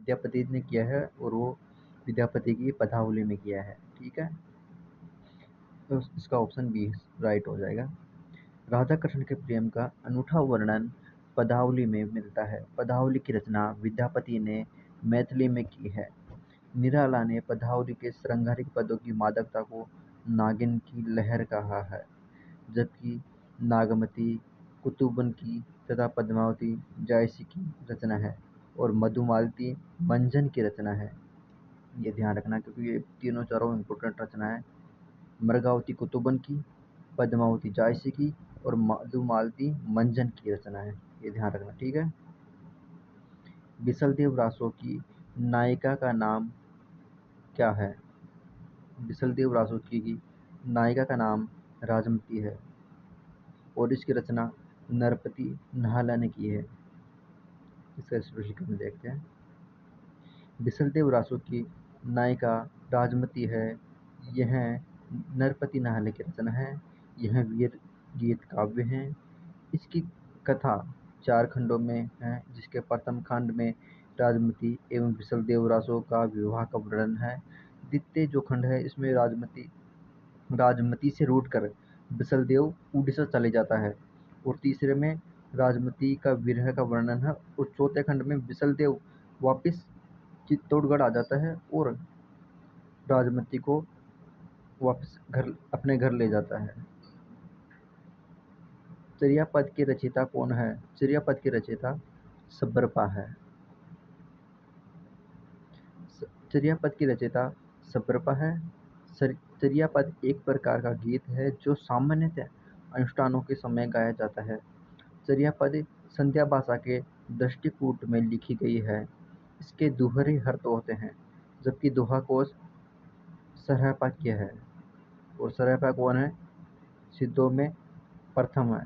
विद्यापति ने किया है और वो विद्यापति की पदावली में किया है। ठीक है, तो इसका ऑप्शन बी राइट हो जाएगा। राधा कृष्ण के प्रेम का अनूठा वर्णन पदावली में मिलता है। पदावली की रचना विद्यापति ने मैथिली में की है। निराला ने पदावली के श्रृंगारिक पदों की मादकता को नागिन की लहर कहा है, जबकि नागमती, कुतुबन की तथा पद्मावती जायसी की रचना है और मधुमालती मंजन की रचना है। ये ध्यान रखना क्योंकि ये तीनों चारों इम्पोर्टेंट रचना है। मृगावती कुतुबन की, पद्मावती जायसी की और मधुमालती मंजन की रचना है। ये ध्यान रखना, ठीक है। बिसलदेव रासो की नायिका का नाम क्या है? बिसलदेव रासो की नायिका का नाम राजमती है और इसकी रचना नरपति नाहला ने की है। इसका स्पष्टीकरण देखते हैं। बिसलदेव रासो की नायिका राजमती है। यह नरपति नाहले की रचना है। यह वीर गीत काव्य है। इसकी कथा 4 खंडों में है, जिसके प्रथम खंड में राजमती एवं बिसलदेव रासो का विवाह का वर्णन है। द्वितीय जो खंड है इसमें राजमती से रूठकर बिसलदेव उड़ीसा चले जाता है और तीसरे में राजमती का विरह का वर्णन है और चौथे खंड में बिसलदेव वापस चित्तौड़गढ़ आ जाता है और राजमती को वापस अपने घर ले जाता है। चर्यापद की रचयिता कौन है? चर्यापद की रचयिता सब्बरपा है। चर्यापद की रचयिता सब्बरपा है। चर्यापद एक प्रकार का गीत है जो सामान्यतः अनुष्ठानों के समय गाया जाता है। चर्यापद संध्या भाषा के दृष्टिकूट में लिखी गई है। इसके दोहरे अर्थ होते हैं, जबकि दोहा कोश सरहपा किया है और सरहपा कौन है? सिद्धों में प्रथम है,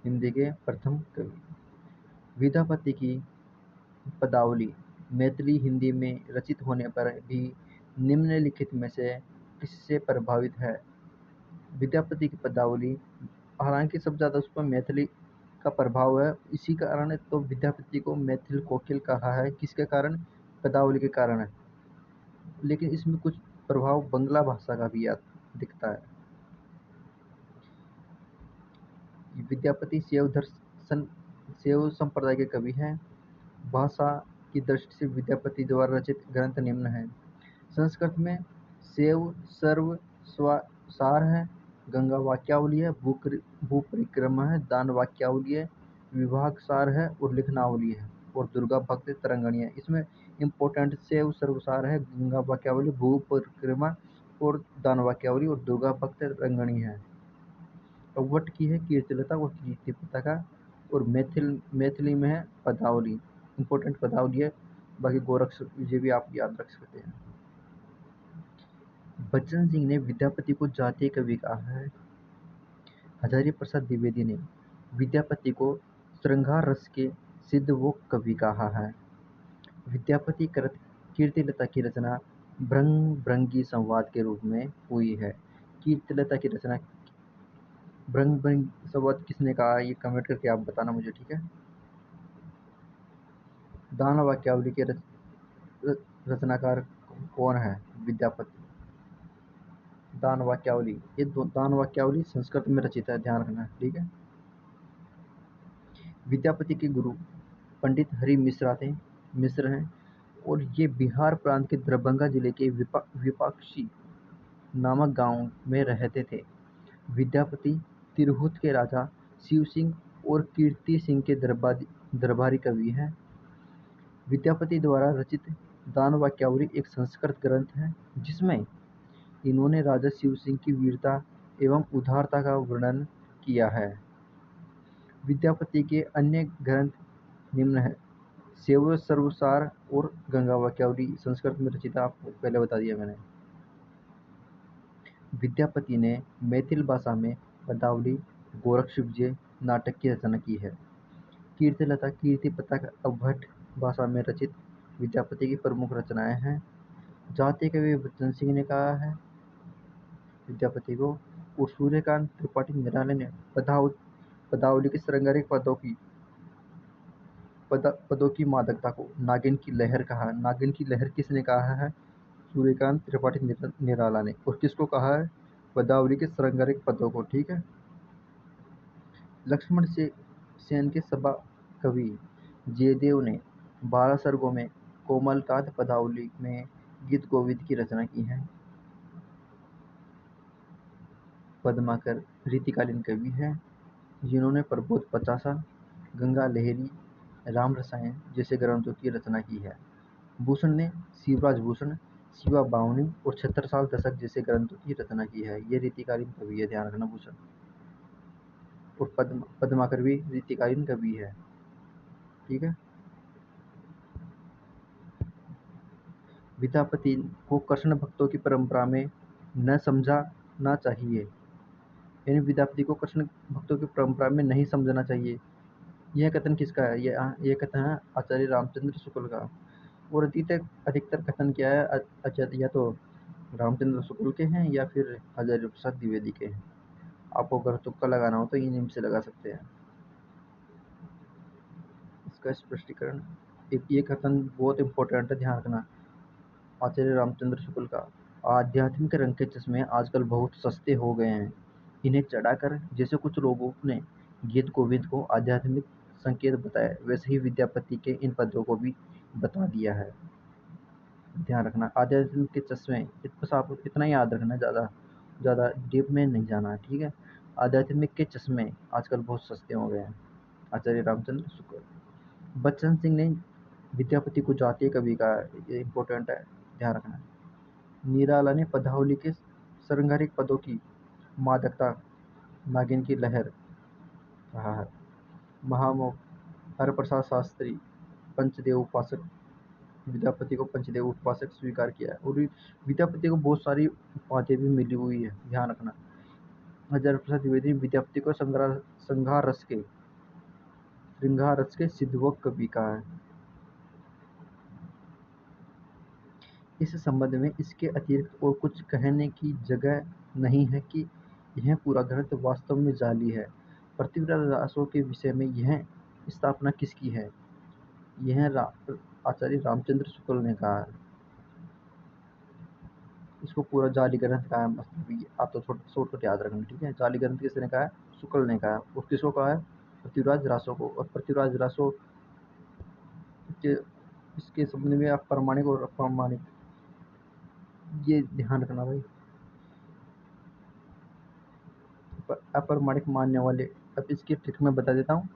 हिंदी के प्रथम कवि। विद्यापति की पदावली मैथिली हिंदी में रचित होने पर भी निम्नलिखित में से किससे प्रभावित है? विद्यापति की पदावली, हालांकि सबसे ज़्यादा उस पर मैथिली का प्रभाव है, इसी कारण तो विद्यापति को मैथिल कोकिल कहा है। किसके कारण? पदावली के कारण है। लेकिन इसमें कुछ प्रभाव बंगला भाषा का भी दिखता है। विद्यापति शैव संप्रदाय के कवि हैं। भाषा की दृष्टि से विद्यापति द्वारा रचित ग्रंथ निम्न हैं। संस्कृत में शैव सर्व सार है, गंगा वाक्यावली है, भूपरिक्रमा है, दान वाक्यावली है, विभाग सार है और लिखनावली है और दुर्गा भक्त तरंगणी है। इसमें इम्पोर्टेंट शैव सर्वसार है, गंगा वाक्यावली, भूपरिक्रमा और दान वाक्यावली और दुर्गा भक्त तरंगणी है। अवट की है कीर्तिलता और कीर्ति पताका और मैथिली में है पदावली। इम्पोर्टेंट पदावली है। बाकी गोरक्ष ये भी आप याद रख सकते हैं। बच्चन सिंह ने विद्यापति को जातीय कवि कहा है। हजारी प्रसाद द्विवेदी ने विद्यापति को श्रृंगार रस के सिद्धवोग कवि कहा है। विद्यापति कृत कीर्तिलता की रचना भृंगी संवाद के रूप में हुई है। कीर्तिलता की रचना भृंगी संवाद किसने कहा? ये कमेंट करके आप बताना मुझे, ठीक है। दान वाक्यावली के रचनाकार कौन है? विद्यापति। दान वाक्यावली, ये दान वाक्यावली संस्कृत में रचित है, ध्यान रखना, ठीक है। विद्यापति के गुरु पंडित हरि मिश्र हैं और ये बिहार प्रांत के दरभंगा जिले के विपाक्षी नामक गांव में रहते थे। विद्यापति तिरहुत के राजा शिव सिंह और कीर्ति सिंह के दरबारी कवि हैं। विद्यापति द्वारा रचित दान वाक्यावली एक संस्कृत ग्रंथ है जिसमें इन्होंने राजा शिव सिंह की वीरता एवं उदारता का वर्णन किया है। विद्यापति के अन्य ग्रंथ निम्न है। शैव सर्वसार और गंगा वाक्यावली संस्कृत में रचित, आपको पहले बता दिया मैंने। विद्यापति ने मैथिल भाषा में पदावली, गोरक्ष विजय नाटक की रचना की है। कीर्तिलता, कीर्ति पताका अवट भाषा में रचित विद्यापति की प्रमुख रचनाएं हैं। जातीय कवि बच्चन सिंह ने कहा है विद्यापति को, और सूर्यकांत त्रिपाठी निराले ने पदावली के श्रृंगारिक पदों की पदों की मादकता को नागिन की लहर कहा। नागिन की लहर किसने कहा है? सूर्यकांत त्रिपाठी निराला ने। और किसको कहा है? पदावली के श्रृंगारिक पदों को। ठीक है। लक्ष्मण से सेन के सभा कवि जयदेव ने 12 सर्गों में कोमलकांत पदावली में गीत गोविंद की रचना की है। पद्माकर रीतिकालीन कवि है जिन्होंने प्रबोध पचासा, गंगा लहरी, राम रसायन जैसे ग्रंथों की रचना की है। भूषण ने शिवराज भूषण, शिवा बावनी और छत्रसाल दशक जैसे ग्रंथों की रचना की है। ये रीतिकालीन कवि है, ध्यान रखना भूषण। और पद्माकर भी रीतिकालीन कवि है। ठीक है। विद्यापति को कृष्ण भक्तों की परंपरा में न समझाना चाहिए। यानी विद्यापति को कृष्ण भक्तों की परंपरा में नहीं समझना चाहिए। यह कथन किसका है? यह कथन है आचार्य रामचंद्र शुक्ल का। और अधिकतर कथन क्या है? या तो रामचंद्र शुक्ल के हैं या फिर हजारी प्रसाद द्विवेदी के हैं। आपको अगर तुक्का लगाना हो तो इन्हीं से लगा सकते हैं। इसका स्पष्टीकरण, ये कथन बहुत इंपॉर्टेंट है, ध्यान रखना। आचार्य रामचंद्र शुक्ल का, आध्यात्मिक रंग के चश्मे आजकल बहुत सस्ते हो गए हैं, इन्हें चढ़ाकर जैसे कुछ लोगों ने गीत गोविंद को आध्यात्मिक संकेत बताया, वैसे ही विद्यापति के इन पदों को भी बता दिया है। ध्यान रखना, आध्यात्मिक के चश्मे, बस आप इतना ही याद रखना, ज़्यादा डीप में नहीं जाना है। ठीक है। आध्यात्मिक के चश्मे आजकल बहुत सस्ते हो गए हैं। आचार्य रामचंद्र शुक्ल। बच्चन सिंह ने विद्यापति को जातीय कवि का, ये इंपॉर्टेंट है, ध्यान रखना। निराला ने पदावली के श्रृंगारिक पदों की मादकता नागिन की लहर कहा है। महामोह हरप्रसाद शास्त्री पंचदेव उपासक, विद्यापति को पंचदेव उपासक स्वीकार किया है। और विद्यापति को बहुत सारी उपाधियां भी मिली हुई है, ध्यान रखना। हजारी प्रसाद द्विवेदी ने विद्यापति को श्रृंगार रस के सिद्धवक कवि कहा है। इस संबंध में इसके अतिरिक्त और कुछ कहने की जगह नहीं है कि यह पूरा ग्रंथ वास्तव में जाली है। पृथ्वीराज रासो के विषय में यह स्थापना किसकी है? यह आचार्य रामचंद्र शुक्ल ने कहा है। इसको पूरा जाली ग्रंथ कहा है, मतलब आप तो शॉर्टकट याद रखना। ठीक है। जाली ग्रंथ किसने कहा है? शुक्ल ने कहा है। और किसको कहा है? पृथ्वीराज रासो को। और पृथ्वीराज रासो के इसके संबंध में आप प्रामाणिक और अप्रामाणिक, ये ध्यान रखना भाई। अप्रामाणिक मानने वाले, अब इसकी ट्रिक मैं बता देता हूँ।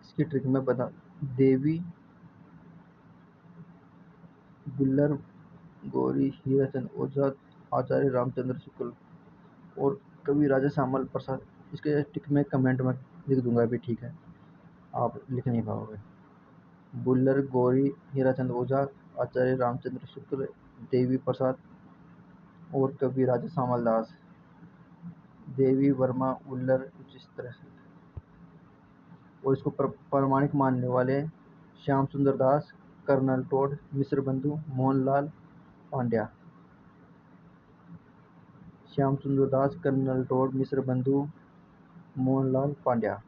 इसकी ट्रिक मैं बता, देवी गुल्लर गौरी हीराचंद ओझा, आचार्य रामचंद्र शुक्ल और कवि राजा श्यामल प्रसाद। इसके ट्रिक में कमेंट में लिख दूंगा अभी। ठीक है। आप लिख नहीं पाओगे। बुल्लर गौरी हीराचंद ओझा, आचार्य रामचंद्र शुक्ल, देवी प्रसाद और कवि राजा श्यामल दास। देवी वर्मा उल्लर, कुछ इस तरह से। और इसको प्रामाणिक मानने वाले श्याम सुंदर दास, कर्नल टोड, मिश्र बंधु, मोहनलाल पांड्या। श्याम सुंदर दास, कर्नल टोड, मिश्र बंधु, मोहनलाल पांड्या।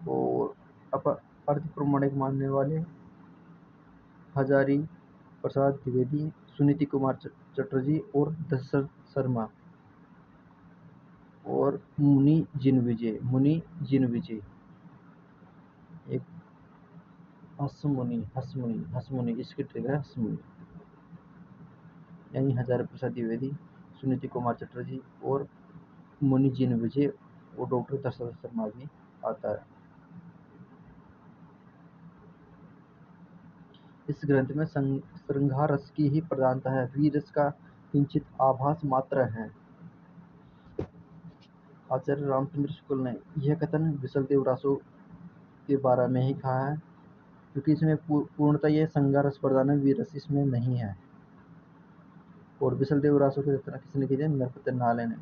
और अर्ध प्रमाणिक मानने वाले हजारी प्रसाद द्विवेदी, सुनीति कुमार चटर्जी और दशरथ शर्मा। और मुनि जिन विजय एक हसमुनि इसकी ट्रिक है, हसमुनि। यानी हजारी प्रसाद द्विवेदी, सुनीति कुमार चटर्जी और मुनि जिन विजय और डॉक्टर दशरथ शर्मा भी आता है। इस ग्रंथ में श्रृंगार रस की ही प्रधानता है, वीर रस का किंचित आभास मात्र है। आचार्य रामचंद्र शुक्ल ने यह कथन विशलदेव रासो के बारे में ही कहा है, क्योंकि इसमें पूर्णतः यह श्रृंगार रस प्रधान है, वीर रस इसमें नहीं है। और विशलदेव रासो की रचना किसने की थी? नरपत नाले ने।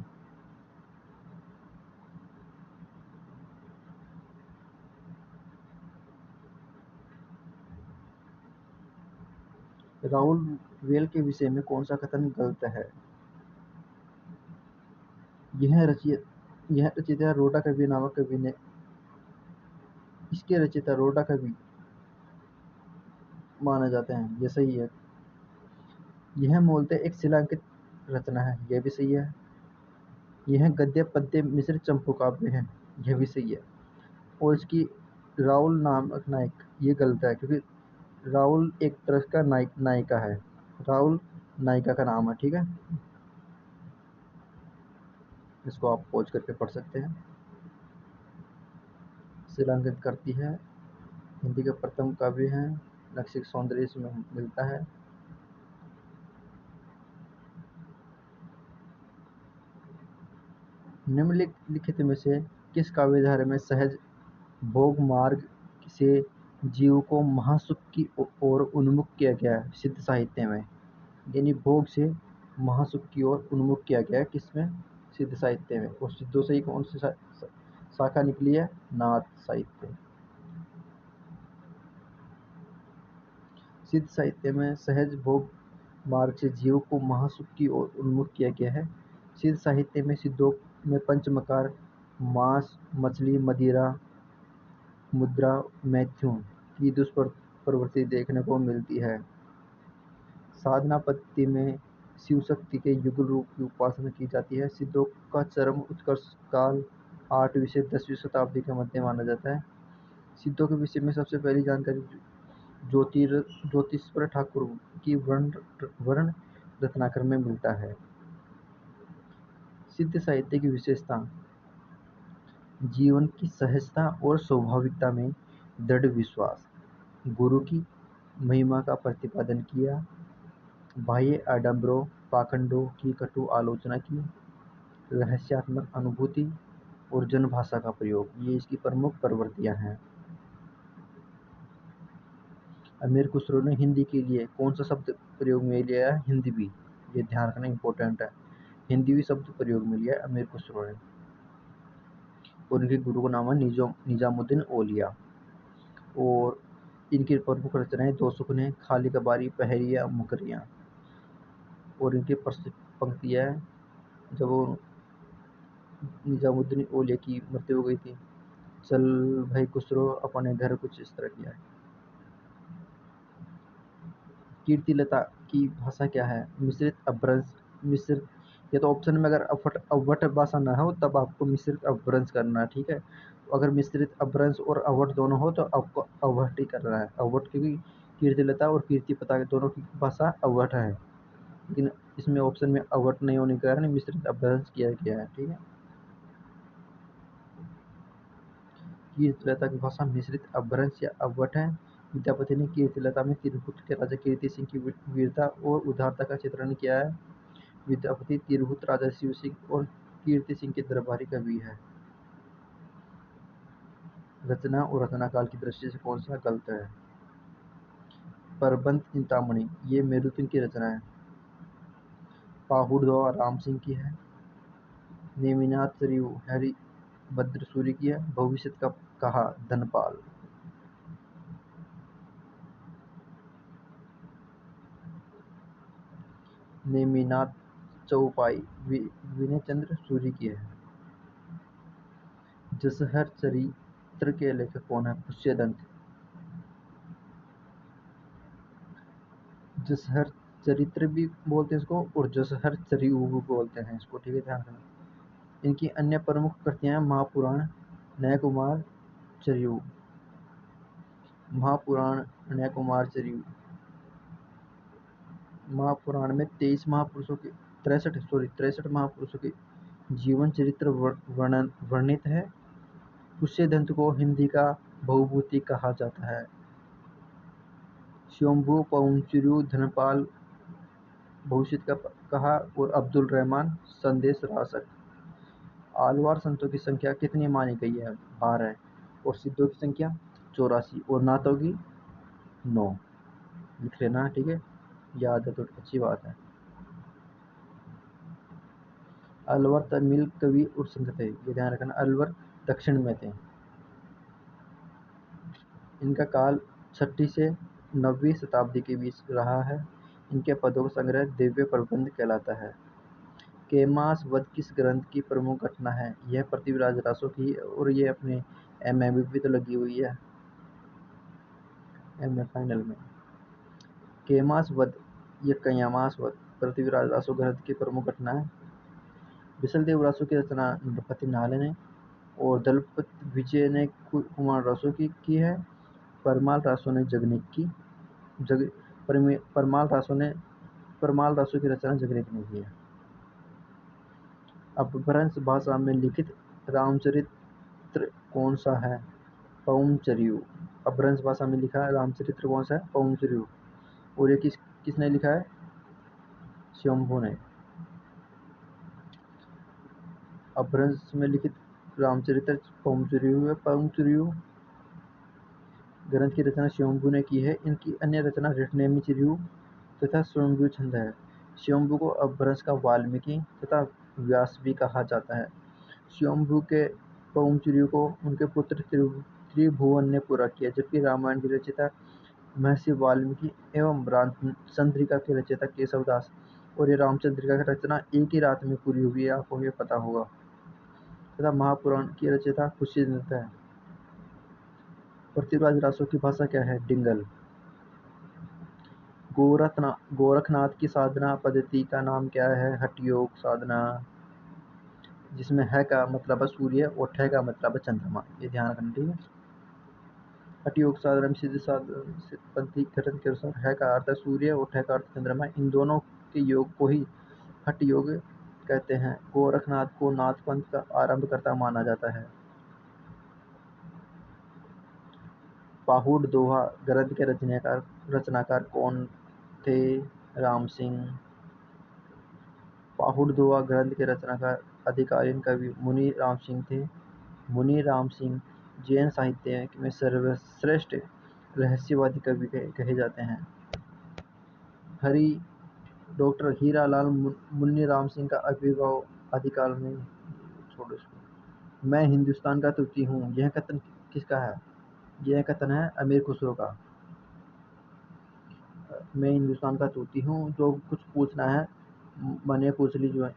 राहुल वेल के विषय में कौन सा कथन गलत है? यह यह रचयिता रोडा कवि नामक कवि ने, इसके रचयिता रोडा कवि माने जाते हैं, ये सही है। यह मूलतः एक शिलांकित रचना है, यह भी सही है। यह गद्य पद्य मिश्रित चंपू काव्य है, यह भी सही है। और इसकी राहुल नामक नायक, ये गलत है क्योंकि राहुल एक तरह का नायिका है, राहुल नायिका का नाम है, ठीक है। इसको आप पॉज करके पढ़ सकते हैं। शिलांकित करती है, हिंदी का प्रथम काव्य है, नक्शिक सौंदर्य इसमें मिलता है। निम्नलिखित में से किस काव्यधारा में सहज भोग मार्ग से जीव को महासुख की ओर उन्मुख किया गया है? सिद्ध साहित्य में, यानी भोग से महासुख की ओर उन्मुख किया गया है किसमें? सिद्ध साहित्य में। और सिद्धों से ही कौन सी शाखा निकली है? नाथ साहित्य। सिद्ध साहित्य में सहज भोग मार्ग से जीव को महासुख की ओर उन्मुख किया गया है। सिद्ध साहित्य में सिद्धों में पंचमकार, मांस, मछली, मदिरा, मुद्रा, मैथुन की दुष्प्रवृत्ति देखने को मिलती है। साधना पद्धति में शिव शक्ति के युगल रूप की उपासना की जाती है। सिद्धों का चरम उत्कर्ष काल 8वीं से 10वीं शताब्दी के मध्य माना जाता है। सिद्धों के विषय में सबसे पहली जानकारी ज्योतिषपर ठाकुर की वर्ण रत्नाकर में मिलता है। सिद्ध साहित्य की विशेषता: जीवन की सहजता और स्वाभाविकता में दृढ़ विश्वास, गुरु की महिमा का प्रतिपादन किया, बाह्य आडंबरों पाखंडों की कटु आलोचना की, रहस्यात्मक अनुभूति और जनभाषा का प्रयोग, ये इसकी प्रमुख प्रवृत्तियां हैं। अमीर खुसरो ने हिंदी के लिए कौन सा शब्द प्रयोग में लिया है? हिंदवी। ये ध्यान रखना इंपॉर्टेंट है, हिंदवी शब्द प्रयोग में लिया है अमीर खुसरो ने। और इनके गुरु का नाम है निजामुद्दीन औलिया। और इनकी प्रमुख रचनाएं दो सुखने, खाली कबारी, पहरिया, मुकरियाँ। और इनकी प्रसिद्ध पंक्तियां, जब निजामुद्दीन औलिया की मृत्यु हो गई थी, चल भाई खुसरो अपने घर, कुछ इस तरह किया है। कीर्तिलता की भाषा क्या है? मिश्रित अपभ्रंश। मिश्रित, ये तो ऑप्शन में अगर अवट भाषा ना हो तब आपको मिश्रित अपभ्रंश करना है, ठीक है। अगर मिश्रित अपभ्रंश और अवट दोनों हो तो आपको अवट ही करना है, अवट, क्योंकि कीर्तिलता और कीर्तिपता दोनों की भाषा अवट है, लेकिन इसमें ऑप्शन में अवट नहीं होने के कारण मिश्रित अपभ्रंश किया गया है, ठीक है। कीर्तिलता की भाषा मिश्रित अपभ्रंश या अवट है। विद्यापति ने कीर्तिलता में तिरहुत के राजा कीर्ति सिंह की वीरता और उदारता का चित्रण किया है। विद्यापति तिरहुत राजा शिव सिंह और कीर्ति सिंह के दरबारी कवि है। रचना और रचना काल की दृष्टि से कौन सा गलत है? प्रबंध चिंतामणि, ये मेरुतिन की रचना है। पाहुड़ राम सिंह की है। नेमिनाथ सरयू हरिभद्र सूरी की है। भविष्य का कहा धनपाल। नेमिनाथ चौपाई विनय चंद्र सूरी की है। जसहर चरित्र के लेखक कौन है? पुष्यदंत। जसहर चरित्र भी बोलते हैं इसको और जसहर चरिऊ भी बोलते हैं इसको, ठीक है, ध्यान रखना। इनकी अन्य प्रमुख कृतियां महापुराण, न्यायकुमार, चरिऊ। महापुराण, न्यायकुमार, चरिऊ। महापुराण में 23 महापुरुषों के 63 महापुरुषों के जीवन चरित्र वर्णित है। पुष्यदंत को हिंदी का बहुभूति कहा जाता है। शंभु, पवनचरिऊ, धनपाल, भविष्य का कहा और अब्दुल रहमान संदेश रासक। आलवार संतों की संख्या कितनी मानी गई है? 12। और सिद्धों की संख्या 84 और नाथों की 9। लिख लेना, ठीक है, याद है तो अच्छी बात है। अलवर तमिल कवि और संत थे, ये ध्यान रखना। अलवर दक्षिण में थे। इनका काल 6वीं से 9वीं शताब्दी के बीच रहा है। इनके पदों का संग्रह दिव्य प्रबंध कहलाता है। केमास वध किस ग्रंथ की प्रमुख घटना है? यह पृथ्वीराज रासो की है और ये अपने एमए में भी तो लगी हुई है, एमए फाइनल में। केमास वध या कयामास वध पृथ्वीराज रासो ग्रंथ की प्रमुख घटना है। विशलदेव रासो की रचना नृपति नाले ने और दलपति विजय ने कुमार रासो की है। परमाल रासो ने जगनिक की परमाल रासो की रचना जगनिक ने की है। अपभ्रंश भाषा में लिखित रामचरित्र कौन सा है? पौंचर्यु। अपभ्रंश भाषा में लिखा है रामचरित्र कौन सा है? पौंचर्यु। और ये किसने लिखा है? स्वयंभू ने। अपभ्रंश में लिखित रामचरित्र पौंचर्यु है। पौंचर्यु ग्रंथ की रचना स्वयंभू ने की है। इनकी अन्य रचना ऋष्णेमिचिरयु तथा स्वयंभू छंद है। स्वयंभू को अपभ्रंश का वाल्मीकि तथा व्यास भी कहा जाता है। स्वयंभू के पौंचर्यु को उनके पुत्र त्रिभुवन ने पूरा किया, जबकि रामायण की रचयिता महर्षि वाल्मीकि एवं रामचंद्रिका के रचयिता केशवदास, और ये रामचंद्रिका की रचना एक ही रात में पूरी हुई है, आपको ये पता होगा, तथा महापुराण की रचयिता पुष्यदत्त है। पृथ्वीराज रासो की भाषा क्या है? डिंगल। गोरखनाथ की साधना पद्धति का नाम क्या है? हठ योग साधना, जिसमें है का मतलब है सूर्य और ठे का मतलब है चंद्रमा, ये ध्यान रखना, ठीक है। हठ योग साधना में सिद्ध पंथी कथन के अनुसार है का अर्थ है सूर्य और ठे का अर्थ चंद्रमा, इन दोनों के योग को ही हठ योग कहते हैं। गोरखनाथ को नाथ पंथ का आरंभकर्ता माना जाता है। पाहुड़ दोहा ग्रंथ के रचनाकार कौन थे? राम सिंह। पाहुड़ दोहा ग्रंथ के रचनाकार अधिकालीन कवि मुनि राम सिंह थे। मुनि राम सिंह जैन साहित्य में सर्वश्रेष्ठ रहस्यवादी कवि कहे जाते हैं। डॉक्टर हीरालाल मुन्नी राम सिंह का आविर्भाव आदिकाल में, छोड़ो इसको। मैं हिंदुस्तान का तूती हूँ, यह कथन किसका है? यह कथन है अमीर खुसरो का। मैं हिंदुस्तान का तूती हूँ, जो कुछ पूछना है मैंने पूछ ली, जो है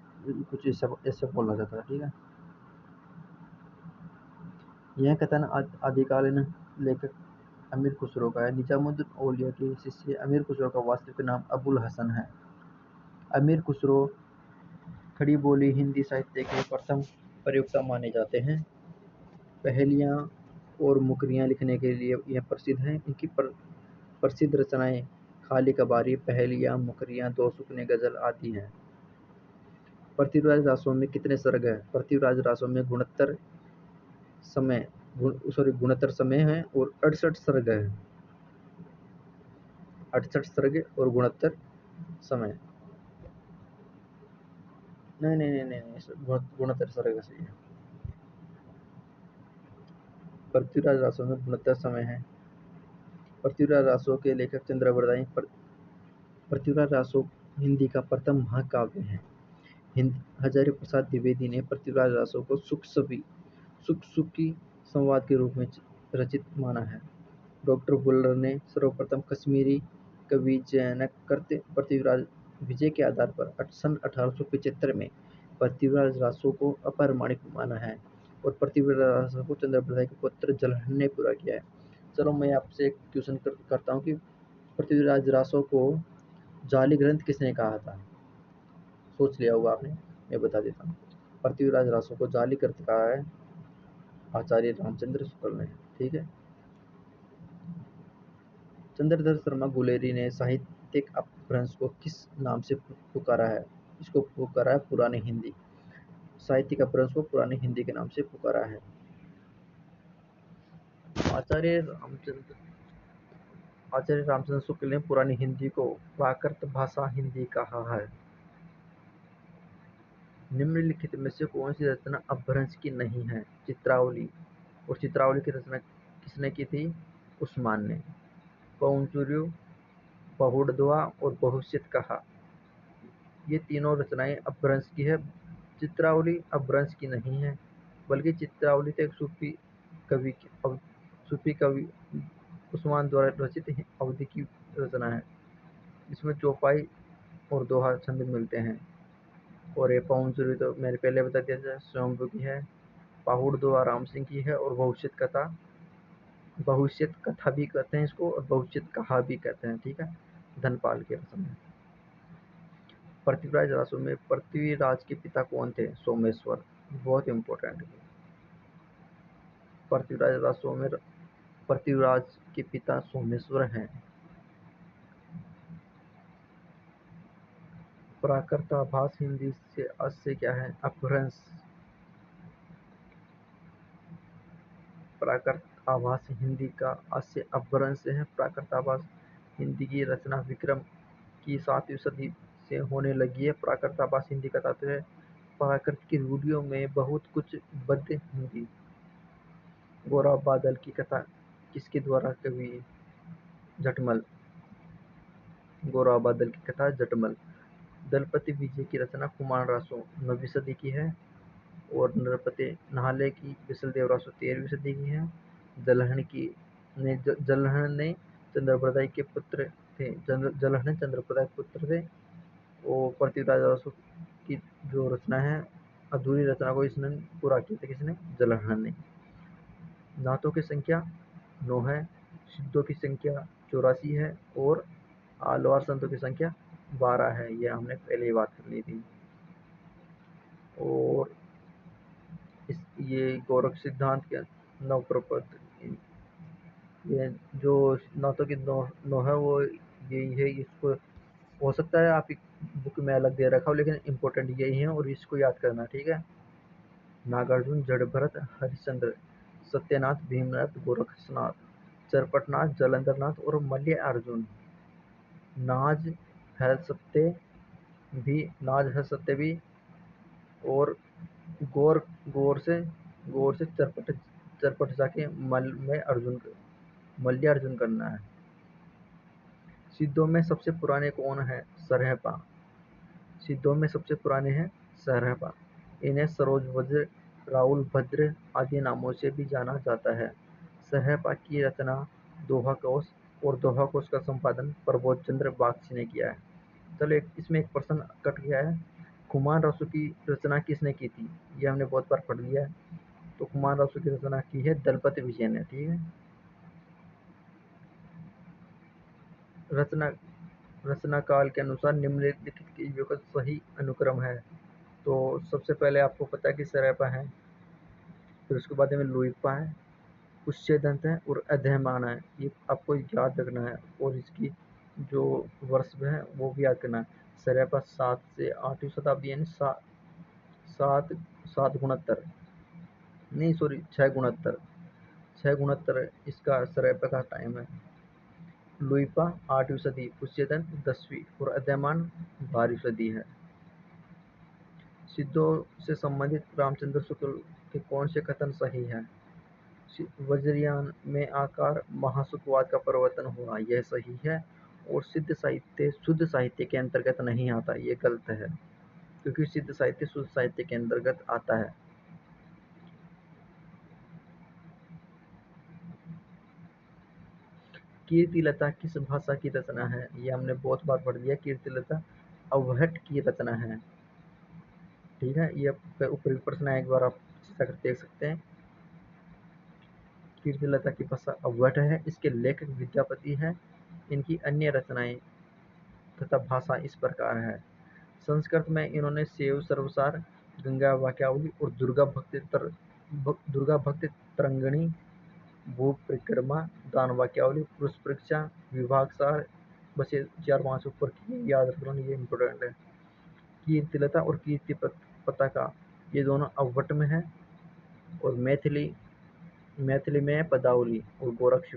कुछ ऐसे बोला जाता है, ठीक है। यह कथन आदिकालीन लेखक अमीर खुसरो का है। निजामुद्दीन औलिया के शिष्य अमीर खुसरो का वास्तविक नाम अबुल हसन है। अमीर खुसरो खड़ी बोली हिंदी साहित्य के प्रथम प्रयोक्ता माने जाते हैं। पहेलियाँ और मुकरियाँ लिखने के लिए यह प्रसिद्ध हैं। इनकी प्रसिद्ध रचनाएं खाली कबारी, पहेलियाँ, मुकरियाँ, दो सुकने, गजल आदि हैं। पृथ्वीराज रासो में कितने सर्ग हैं? पृथ्वीराज रासो में 69 समय हैं और 68 सर्ग हैं। 68 सर्ग और 69 समय। नहीं, 69 सर्ग सही है। पृथ्वीराज रासो में 69 समय है। पृथ्वीराज रासो के लेखक चंद्रबरदाई। पृथ्वीराज रासो हिंदी का प्रथम महाकाव्य है। हजारी प्रसाद द्विवेदी ने पृथ्वीराज रासो को सुख-सुखी संवाद के रूप में रचित माना है। डॉक्टर वुलर ने सर्वप्रथम कश्मीरी कवि जयनकृत पृथ्वीराज विजय के आधार पर सन 1875 में पृथ्वीराज रासो को अप्रामाणिक माना है और पृथ्वीराज रासो को चंद्रबरदाई के पुत्र जलहन ने पूरा किया है। चलो मैं आपसे एक क्वेश्चन करता हूँ कि पृथ्वीराज रासो को जाली ग्रंथ किसने कहा था? सोच लिया होगा आपने, मैं बता देता हूँ। पृथ्वीराज रासो को जाली ग्रंथ कहा है आचार्य रामचंद्र शुक्ल ने, ठीक है। चंद्रधर शर्मा गुलेरी ने साहित्यिक अपभ्रंश को किस नाम से पुकारा है? इसको पुकारा है पुरानी हिंदी। साहित्यिक अपभ्रंश को पुरानी हिंदी के नाम से पुकारा है। आचार्य रामचंद्र शुक्ल ने पुरानी हिंदी को प्राकृत भाषा हिंदी कहा है। निम्नलिखित में से कौन सी रचना अपभ्रंश की नहीं है? चित्रावली। और चित्रावली की रचना किसने की थी? उस्मान ने। पौंचर्यु, पहुड़ दोहा और बहुश्रुत कहा, ये तीनों रचनाएं अपभ्रंश की है। चित्रावली अपभ्रंश की नहीं है, बल्कि चित्रावली तो एक सूफी कवि उस्मान द्वारा रचित अवधि की रचना है, इसमें चौपाई और दोहा छंद मिलते हैं। और ये पवनसुरी तो मैंने पहले बता दिया था, स्वयंभू की है। पाहुड़ दुआ राम सिंह की है। और भविष्य कथा भी कहते हैं इसको, और भविष्य कहा भी कहते हैं, ठीक है, धनपाल के रसम में। पृथ्वीराज रासो में पृथ्वीराज के पिता कौन थे? सोमेश्वर। बहुत इंपॉर्टेंट है। पृथ्वीराज रासो में पृथ्वीराज के पिता सोमेश्वर हैं। प्राकृत आभास हिंदी से अस से क्या है? अपभ्रंश। प्राकृत आभास हिंदी का अस से अपभ्रंश है। प्राकृत आभास हिंदी की रचना विक्रम की 7वीं सदी से होने लगी है। प्राकृत आभास हिंदी का तात्पर्य है प्राकृत की रूढ़ियों में बहुत कुछ बद्ध हिंदी। गोरा बादल की कथा किसके द्वारा? कवि जटमल। गोरा बादल की कथा जटमल। दलपति विजय की रचना कुमार रासो 9वीं सदी की है। और नृपति नाहले की बिसल रासो 13वीं सदी की है। जलहन ने चंद्रप्रदाय के पुत्र थे। जलहन चंद्रप्रदाय के पुत्र थे। और पृथ्वीराज रासो की जो रचना है, अधूरी रचना को इसने पूरा किया था। किसने? जलहन ने। नातों की संख्या 9 है। सिद्धों की संख्या 84 है। और आलवार संतों की संख्या 12 है। ये हमने पहले ही बात कर ली थी। और ये गोरख सिद्धांत के 9 प्रपत्र, ये जो नातों की 9 है वो यही है। इसको हो सकता है आप बुक में अलग दे रखा हो, लेकिन इम्पोर्टेंट यही है और इसको याद करना, ठीक है। नागार्जुन, जड़भरत, हरिश्चंद्र, सत्यनाथ, भीमनाथ, गोरक्षनाथ, चरपटनाथ, जलंधरनाथ और मल्य अर्जुन। नाज है सत्य भी। और गौर गौर से चरपट चरपट जाके मल्य अर्जुन करना है। सिद्धों में सबसे पुराने कौन है? सरहपा। सिद्धों में सबसे पुराने हैं सरहपा। इन्हें सरोज वज्र, राहुल भद्र आदि नामों से भी जाना जाता है। सरहपा की रचना दोहा कोश, और दोहा कोश का संपादन प्रबोध चंद्र बागची ने किया है। चलो इसमें एक प्रश्न कट गया है। कुमार रासो की रचना किसने की थी? ये हमने बहुत बार पढ़ लिया है। तो कुमार रासो की रचना की है दलपति विजय ने, ठीक है। रचना रचना काल के अनुसार निम्नलिखित के युगल सही अनुक्रम है। तो सबसे पहले आपको पता है कि सरैपा है, फिर उसके बाद में लुइपा है, पुष्यदंत है और अध्ययमान है। ये आपको याद रखना है। और इसकी जो वर्ष है वो भी याद करना है। सरैपा 7 से 8वीं शताब्दी, यानी 7 नहीं सॉरी 6 गुणोत्तर इसका सरैपा का टाइम है। लुइपा 8वीं सदी, पुष्यदंत 10वीं और अध्ययमान 12वीं सदी है। सिद्धों से संबंधित रामचंद्र शुक्ल के कौन से कथन सही है? वज्रयान में आकार महासुखवाद का परिवर्तन हुआ, यह सही है। और शुद्ध साहित्य के अंतर्गत नहीं आता, ये गलत है, क्योंकि सिद्ध साहित्य शुद्ध साहित्य के अंतर्गत आता है। कीर्तिलता किस भाषा की रचना है? ये हमने बहुत बार पढ़ लिया। कीर्तिलता अवहट की रचना है, ठीक है। ये ऊपर प्रश्न है, एक बार आप चेक देख सकते हैं। कीर्तिलता की भाषा अवहट है। इसके लेखक विद्यापति है। इनकी अन्य रचनाएं तथा भाषा इस प्रकार है। संस्कृत में इन्होंने शिव सर्वसार, गंगा वाक्यावली और दुर्गा भक्ति तरंगिणी, भू परिक्रमा, दान वाक्यावली, पुरुष परीक्षा, विभाग सार, बस ये 4-5 ऊपर की याद रख लो, ये इम्पोर्टेंट है। कीर्तिलता और कीर्ति पताका ये दोनों अवहट में है। और मैथिली में है पदावली और गोरक्ष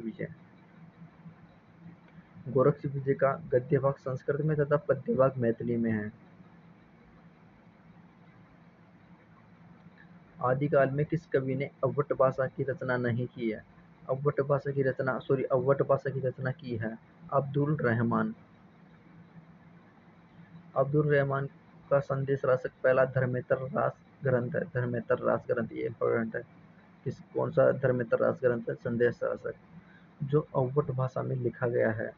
विजय का गद्य भाग संस्कृत में तथा पद्य भाग मैथिली में है। आदिकाल में किस कवि ने अवहट भाषा की रचना नहीं की है? अवहट भाषा की रचना की है अब्दुल रहमान। अब्दुल रहमान का संदेश रासक पहला धर्मेतर रास ग्रंथ है। धर्मेतर रास ग्रंथ, ये इंपॉर्टेंट है। कौन सा धर्मेतर रास ग्रंथ है? संदेश रासक, जो अवहट भाषा में लिखा गया है।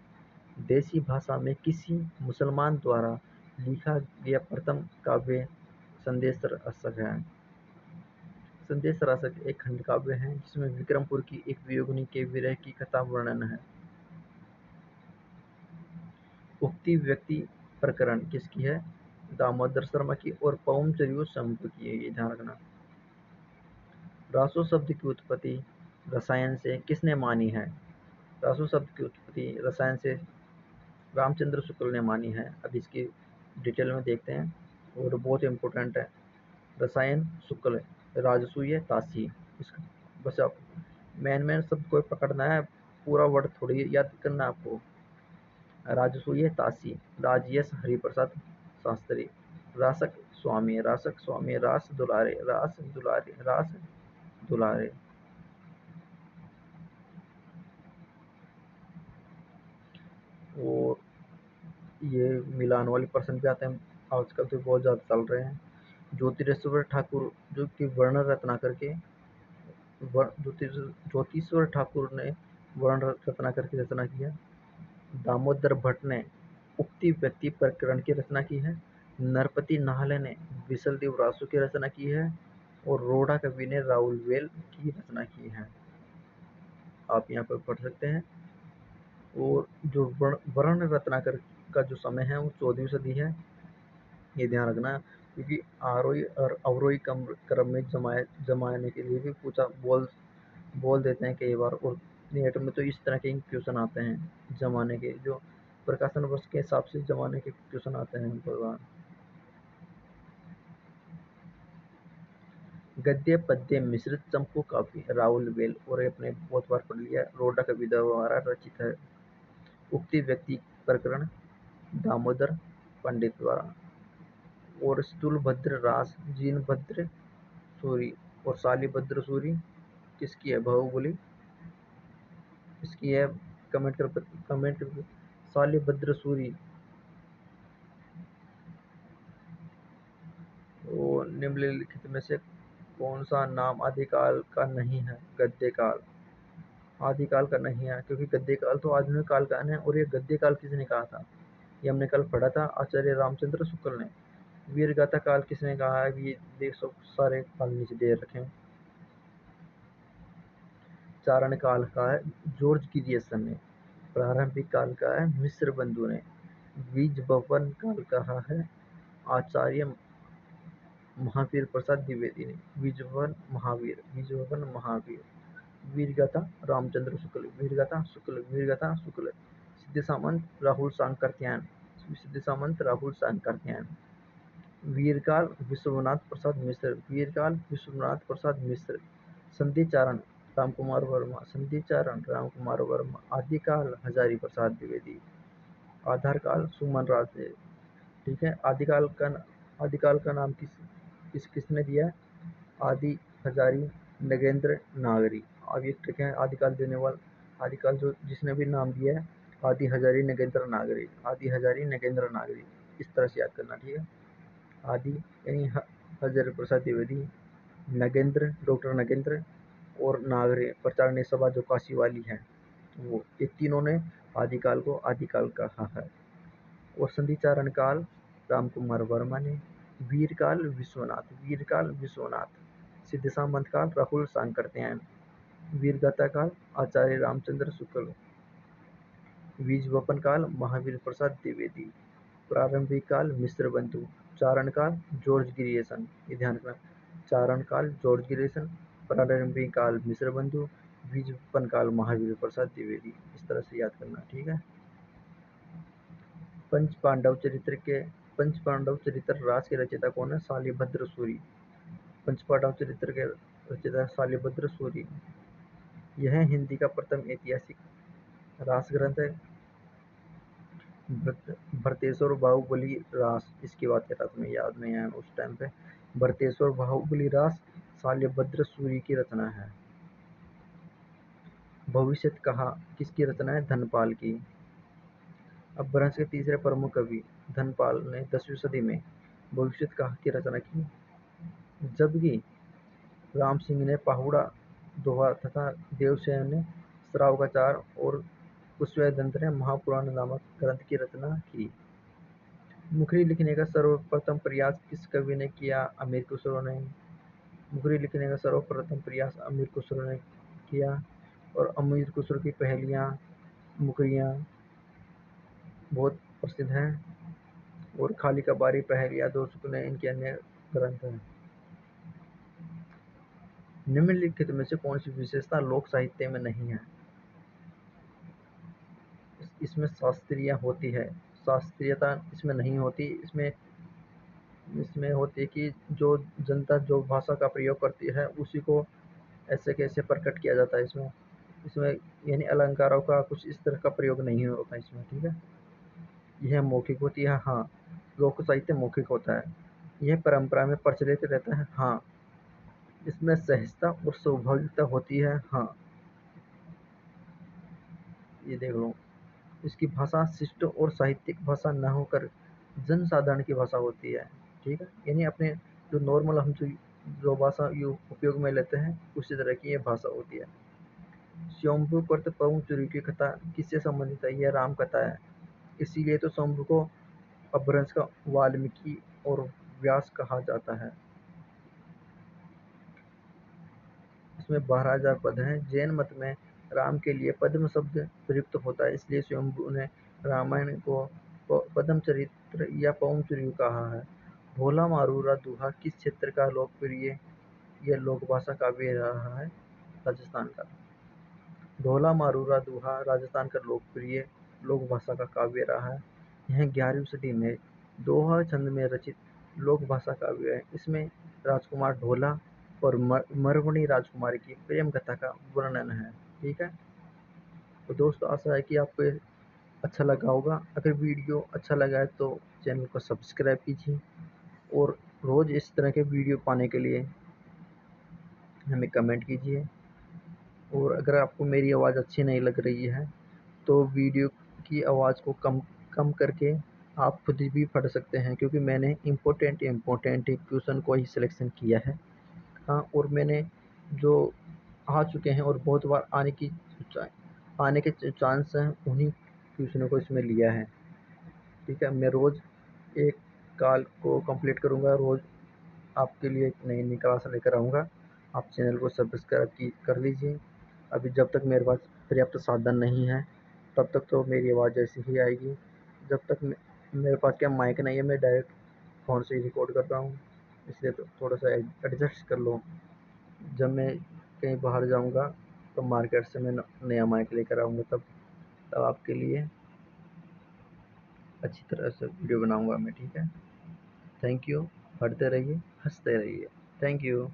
देसी भाषा में किसी मुसलमान द्वारा लिखा गया प्रथम काव्य संदेश रसक है। संदेश रसक एक खंड काव्य है जिसमें विक्रमपुर की एक वियोगिनी के विरह की कथा वर्णन है। उक्ति व्यक्ति प्रकरण किसकी है? दामोदर शर्मा की और पवम चरियो शंभु की है, ये ध्यान रखना। रासो शब्द की उत्पत्ति रसायन से किसने मानी है? रासो शब्द की उत्पत्ति रसायन से रामचंद्र शुक्ल ने मानी है। अब इसकी डिटेल में देखते हैं और बहुत इंपॉर्टेंट है। रसायन शुक्ल, राजसूय तासी, इसका बस आप मेन शब्द को पकड़ना है, पूरा वर्ड थोड़ी याद करना है आपको। राजसूय तासी, राजयश हरिप्रसाद शास्त्री, रासक स्वामी, रास दुलारे, रास दुलारे। और ये मिलान वाले प्रश्न भी आते हैं, आजकल तो बहुत ज़्यादा चल रहे हैं। ज्योतिरेश्वर ठाकुर जो कि वर्ण रत्नाकर के ज्योतिश्वर ठाकुर ने वर्ण रत्नाकर की रचना की है। दामोदर भट्ट ने उक्ति व्यक्ति प्रकरण की रचना की है। नरपति नाहले ने विसल देव रासु की रचना की है और रोड़ा कवि ने राहुल वेल की रचना की है। आप यहाँ पर पढ़ सकते हैं। और जो वर्ण रत्नाकर का जो समय है वो 14वीं सदी है, ये ध्यान रखना, क्योंकि आरोही और अवरोही क्रम में जमाने के लिए भी पूछा बोल देते हैं कई बार। और नेट में तो इस तरह के क्वेश्चन आते हैं, जमाने के जो प्रकाशन वर्ष के हिसाब से जमाने के क्वेश्चन आते हैं भगवान। गद्य पद्य मिश्रित चंपू काव्य राहुल वेल और अपने बहुत बार पढ़ लिया, रोडा कवि द्वारा रचित है। उक्ति व्यक्ति प्रकरण दामोदर पंडित द्वारा। और स्थूलभद्र रास जीनभद्र सूरी और शालिभद्र सूरी किसकी है? बाहुबली इसकी है। कमेंट कर शालिभद्र सूरी। और निम्नलिखित में से कौन सा नाम आदिकाल का नहीं है? गद्य काल आदिकाल का नहीं है, क्योंकि गद्य काल तो आधुनिक काल का है। और ये गद्य काल किसने कहा था? ये हमने कल पढ़ा था, आचार्य रामचंद्र शुक्ल ने। वीरगाथा काल किसने कहा है? ये देख सब सारे काल नीचे दे रखे हैं। चारण काल का है जॉर्ज गिरियसन ने। प्रारंभिक काल का है मिस्र बंधु ने। बीज भवन काल कहा है आचार्य महावीर प्रसाद द्विवेदी ने। बीजभवन महावीर। वीरगाथा रामचंद्र शुक्ल, वीरगाथा शुक्ल। सिद्ध सामंत राहुल सांकृत्यायन। वीरकाल विश्वनाथ प्रसाद मिश्र। संधिचारण रामकुमार वर्मा। आदिकाल हजारी प्रसाद द्विवेदी। आधार काल सुमन राज। ठीक है। आदिकाल का नाम किसने दिया है? आदि हजारी नगेंद्र नागरी। अब ये ठीक है, आदिकाल देने वाला आदिकाल जो जिसने भी नाम दिया है आदि हजारी नगेंद्र नागरी। इस तरह से याद करना, ठीक है। आदि यानी हजारी प्रसाद द्विवेदी, नगेंद्र डॉक्टर नगेंद्र, और नागरे प्रचारणी सभा जो काशी वाली है वो, ये तीनों ने आदिकाल को आदिकाल कहा है। और संधिचारण काल रामकुमार वर्मा ने। वीरकाल विश्वनाथ। सिद्ध सामंत काल राहुल सांकृत्यायन। वीरगाथा काल आचार्य रामचंद्र शुक्ल। बीजवपन काल महावीर प्रसाद द्विवेदी। प्रारंभिक काल मिस्र बंधु। चारण काल जॉर्ज गिरियसन, ये ध्यान रखना। चारण काल जॉर्ज गिरियसन, प्रारंभिक काल मिस्र बंधु, बीजवपन काल महावीर प्रसाद द्विवेदी। इस तरह से याद करना, ठीक है। पंच पांडव चरित्र रास के रचयिता कौन है? शालिभद्र सूरी। पंच पांडव चरित्र के रचयिता शालिभद्र सूरी। यह हिंदी का प्रथम ऐतिहासिक रास ग्रंथ है। भरतेश्वर बाहुबली रास, इसकी बात कर रहा था मैं, याद नहीं आया उस टाइम पे। भरतेश्वर बाहुबली रास शालिभद्र सूरी की रचना है। भविष्यत कहा किसकी रचना है? धनपाल की। अपभ्रंश के तीसरे प्रमुख कवि धनपाल ने 10वीं सदी में भविष्यत कहा की रचना की, जबकि राम सिंह ने पाहुड़ा दोहा तथा देवसेन ने श्रावकाचार और कुशेश्वरदत्त ने महापुराण नामक ग्रंथ की रचना की। मुखरी लिखने का सर्वप्रथम प्रयास किस कवि ने किया? अमीर खुसरो ने। मुखरी लिखने का सर्वप्रथम प्रयास अमीर खुसरो ने किया। और अमीर खुसरो की पहेलियाँ, मुखरियाँ बहुत प्रसिद्ध हैं। और खाली कबारी, पहेलियाँ, दो सुकने इनके अन्य ग्रंथ हैं। निम्नलिखित में से कौन सी विशेषता लोक साहित्य में नहीं है? इसमें शास्त्रीय होती है, शास्त्रीयता इसमें नहीं होती। इसमें इसमें होती है कि जो जनता जो भाषा का प्रयोग करती है उसी को ऐसे कैसे प्रकट किया जाता है। इसमें इसमें यानी अलंकारों का कुछ इस तरह का प्रयोग नहीं होता इसमें, ठीक है। यह मौखिक होती है, हाँ। लोक साहित्य मौखिक होता है। यह परंपरा में प्रचलित रहता है, हाँ। इसमें सहजता और स्वाभाविकता होती है, हाँ। ये देख लो, इसकी भाषा शिष्ट और साहित्यिक भाषा न होकर जनसाधारण की भाषा होती है, ठीक है। यानी अपने जो नॉर्मल हम जो भाषा उपयोग में लेते हैं उसी तरह की ये भाषा होती है। शंभु पर्त पवन चूरी की कथा किससे संबंधित है? यह राम कथा है। इसीलिए तो शंभु को अपभ्रंश का वाल्मीकि और व्यास कहा जाता है। इसमें 12,000 पद हैं। जैन मत में राम के लिए पद्म शब्द प्रयुक्त होता है, इसलिए शंभु ने रामायण को पद्म चरित्र या पवन चरित्र कहा है। भोला मारूरा दूहा किस क्षेत्र का लोकप्रिय यह लोक भाषा काव्य रहा है? राजस्थान का। ढोला मारूरा दूहा राजस्थान का लोकप्रिय लोक भाषा का काव्य रहा है। यह 11वीं सदी में दोहा छंद में रचित लोक भाषा काव्य है। इसमें राजकुमार ढोला और मरवणी राजकुमारी की प्रेम कथा का वर्णन है, ठीक है। तो दोस्तों, आशा है कि आपको ये अच्छा लगा होगा। अगर वीडियो अच्छा लगा है तो चैनल को सब्सक्राइब कीजिए और रोज़ इस तरह के वीडियो पाने के लिए हमें कमेंट कीजिए। और अगर आपको मेरी आवाज़ अच्छी नहीं लग रही है तो वीडियो की आवाज़ को कम कम करके आप खुद भी पढ़ सकते हैं, क्योंकि मैंने इम्पोर्टेंट क्वेश्चन को ही सिलेक्शन किया है। हाँ, और मैंने जो आ चुके हैं और बहुत बार आने के चांस हैं उन्हीं क्वेश्चनों को इसमें लिया है, ठीक है। मैं रोज़ एक कॉल को कंप्लीट करूँगा, रोज़ आपके लिए एक नई नई क्लास लेकर आऊँगा। आप चैनल को सब्सक्राइब कर लीजिए। अभी जब तक मेरे पास पर्याप्त साधन नहीं है तब तक तो मेरी आवाज़ ऐसी ही आएगी। जब तक मेरे पास क्या माइक नहीं है, मैं डायरेक्ट फ़ोन से ही रिकॉर्ड कर रहा हूँ, इसलिए तो थोड़ा सा एडजस्ट कर लो। जब मैं कहीं बाहर जाऊँगा तो मार्केट से मैं नया माइक लेकर आऊँगा, तब आपके लिए अच्छी तरह से वीडियो बनाऊँगा मैं, ठीक है। Thank you. पढ़ते रहिए, हँसते रहिए। Thank you.